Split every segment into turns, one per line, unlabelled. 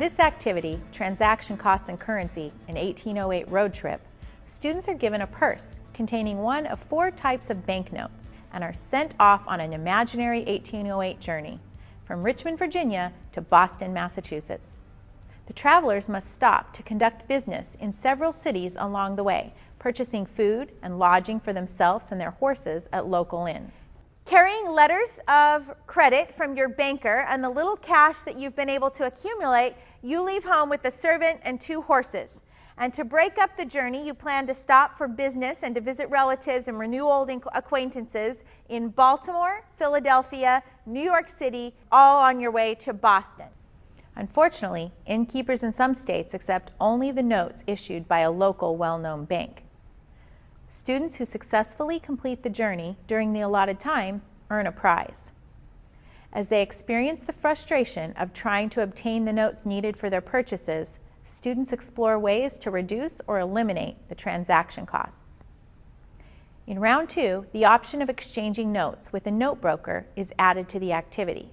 this activity, Transaction Costs and Currency, an 1808 road trip, students are given a purse containing one of 4 types of banknotes and are sent off on an imaginary 1808 journey from Richmond, Virginia to Boston, Massachusetts. The travelers must stop to conduct business in several cities along the way, purchasing food and lodging for themselves and their horses at local inns. Carrying letters of credit from your banker and the little cash that you've been able to accumulate, you leave home with a servant and 2 horses. And to break up the journey, you plan to stop for business and to visit relatives and renew old acquaintances in Baltimore, Philadelphia, New York City, all on your way to Boston. Unfortunately, innkeepers in some states accept only the notes issued by a local well-known bank. Students who successfully complete the journey during the allotted time earn a prize. As they experience the frustration of trying to obtain the notes needed for their purchases, students explore ways to reduce or eliminate the transaction costs. In round 2, the option of exchanging notes with a note broker is added to the activity.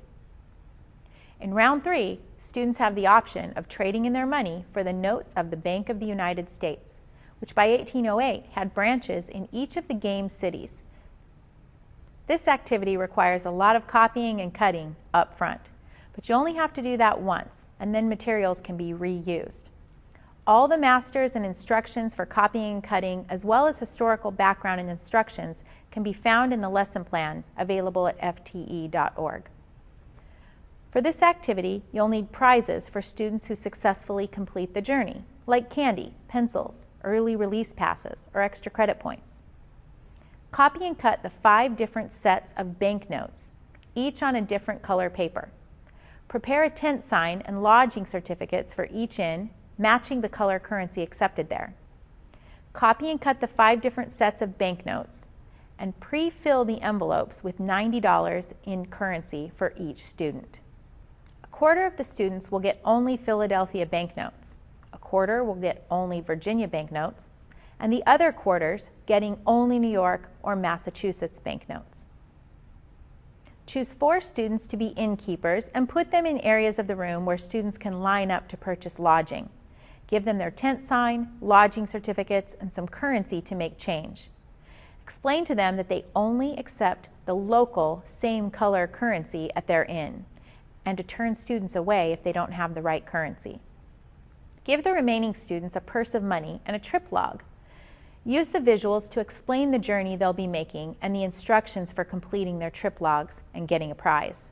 In round 3, students have the option of trading in their money for the notes of the Bank of the United States, which by 1808 had branches in each of the game cities. This activity requires a lot of copying and cutting up front, but you only have to do that once, and then materials can be reused. All the masters and instructions for copying and cutting, as well as historical background and instructions, can be found in the lesson plan available at fte.org. For this activity, you'll need prizes for students who successfully complete the journey, like candy, pencils, early release passes, or extra credit points. Copy and cut the 5 different sets of banknotes, each on a different color paper. Prepare a tent sign and lodging certificates for each inn, matching the color currency accepted there. Copy and cut the 5 different sets of banknotes and pre-fill the envelopes with $90 in currency for each student. A quarter of the students will get only Philadelphia banknotes, a quarter will get only Virginia banknotes, and the other quarters getting only New York or Massachusetts banknotes. Choose 4 students to be innkeepers and put them in areas of the room where students can line up to purchase lodging. Give them their tent sign, lodging certificates, and some currency to make change. Explain to them that they only accept the local same color currency at their inn, and to turn students away if they don't have the right currency. Give the remaining students a purse of money and a trip log. Use the visuals to explain the journey they'll be making and the instructions for completing their trip logs and getting a prize.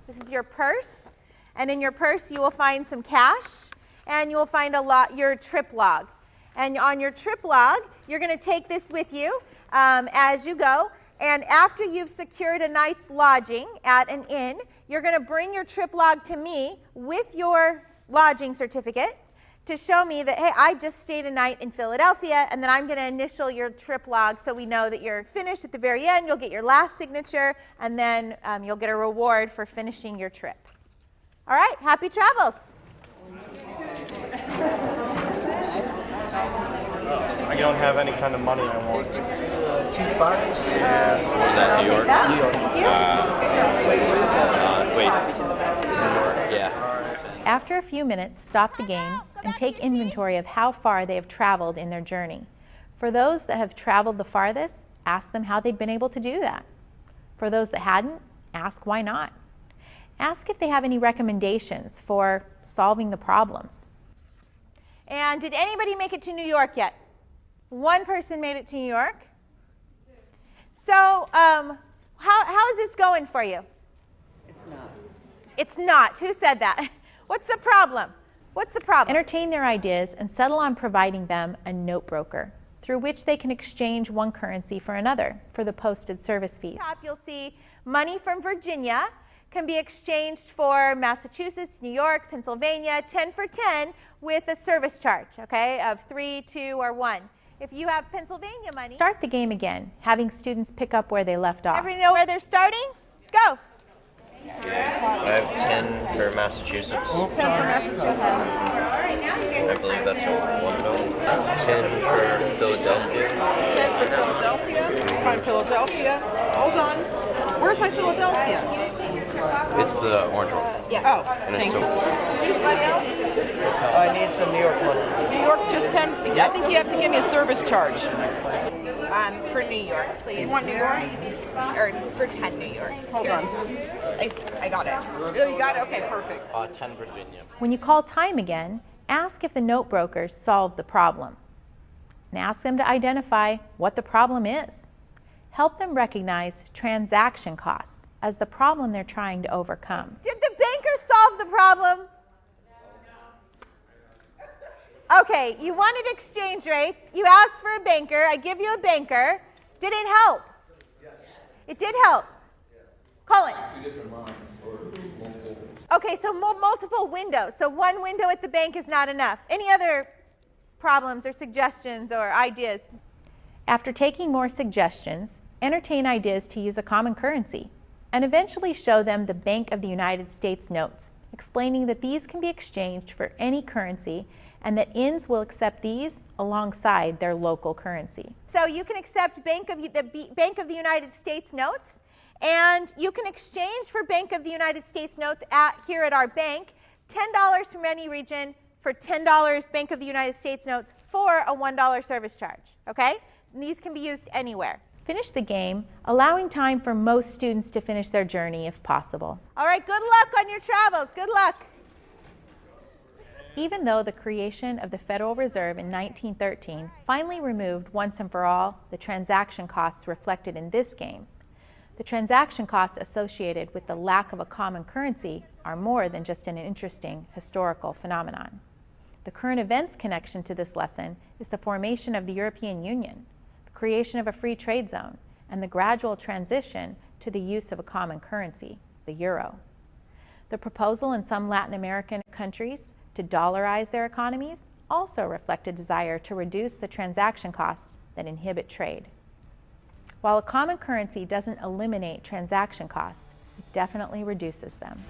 This is your purse, and in your purse you will find some cash, and you will find your trip log. And on your trip log, you're going to take this with you as you go, and after you've secured a night's lodging at an inn, you're going to bring your trip log to me with your lodging certificate to show me that, hey, I just stayed a night in Philadelphia, and then I'm going to initial your trip log so we know that you're finished. At the very end, you'll get your last signature, and then you'll get a reward for finishing your trip. All right, happy travels.
I don't have any kind of money I want. 2 5s?
Yeah. Was that New York?
New York.
Wait. New York, yeah.
After a few minutes, stop the game and take inventory of how far they have traveled in their journey. For those that have traveled the farthest, ask them how they'd been able to do that. For those that hadn't, ask why not. Ask if they have any recommendations for solving the problems. And did anybody make it to New York yet? 1 person made it to New York. So how is this going for you?
It's not.
It's not. Who said that? What's the problem? What's the problem? Entertain their ideas and settle on providing them a note broker through which they can exchange one currency for another for the posted service fees. Top, you'll see money from Virginia can be exchanged for Massachusetts, New York, Pennsylvania, 10 for 10 with a service charge, okay, of 3, 2, or 1. If you have Pennsylvania money, start the game again, having students pick up where they left off. Everybody know where they're starting? Go.
Yes. I have 10 for Massachusetts.
10 for Massachusetts.
I believe that's a 1 note. 10 for Philadelphia.
10 for Philadelphia. Find Philadelphia. Hold on. Where's my Philadelphia?
It's the orange one.
Oh,
And it's
thank
so
you. Anybody else?
I need some New York money.
New York, just 10. I think you have to give me a service charge.
For New York, please.
You want New York?
Or for 10 New York.
Hold on.
I got it.
Oh, you got it? Okay, perfect.
10 Virginia.
When you call time again, ask if the note brokers solved the problem. And ask them to identify what the problem is. Help them recognize transaction costs as the problem they're trying to overcome.
Did the banker solve the problem? Okay, you wanted exchange rates. You asked for a banker. I give you a banker. Did it help? Yes. It did help. Call it.
2 different lines or multiple.
Okay, so multiple windows. So one window at the bank is not enough. Any other problems or suggestions or ideas?
After taking more suggestions, entertain ideas to use a common currency, and eventually show them the Bank of the United States notes, explaining that these can be exchanged for any currency and that INS will accept these alongside their local currency.
So you can accept the Bank of the United States notes, and you can exchange for Bank of the United States notes here at our bank, $10 from any region for $10 Bank of the United States notes for a $1 service charge, okay? And these can be used anywhere.
Finish the game, allowing time for most students to finish their journey if possible.
All right, good luck on your travels. Good luck.
Even though the creation of the Federal Reserve in 1913 finally removed once and for all the transaction costs reflected in this game, the transaction costs associated with the lack of a common currency are more than just an interesting historical phenomenon. The current events connection to this lesson is the formation of the European Union, the creation of a free trade zone, and the gradual transition to the use of a common currency, the euro. The proposal in some Latin American countries to dollarize their economies also reflect a desire to reduce the transaction costs that inhibit trade. While a common currency doesn't eliminate transaction costs, it definitely reduces them.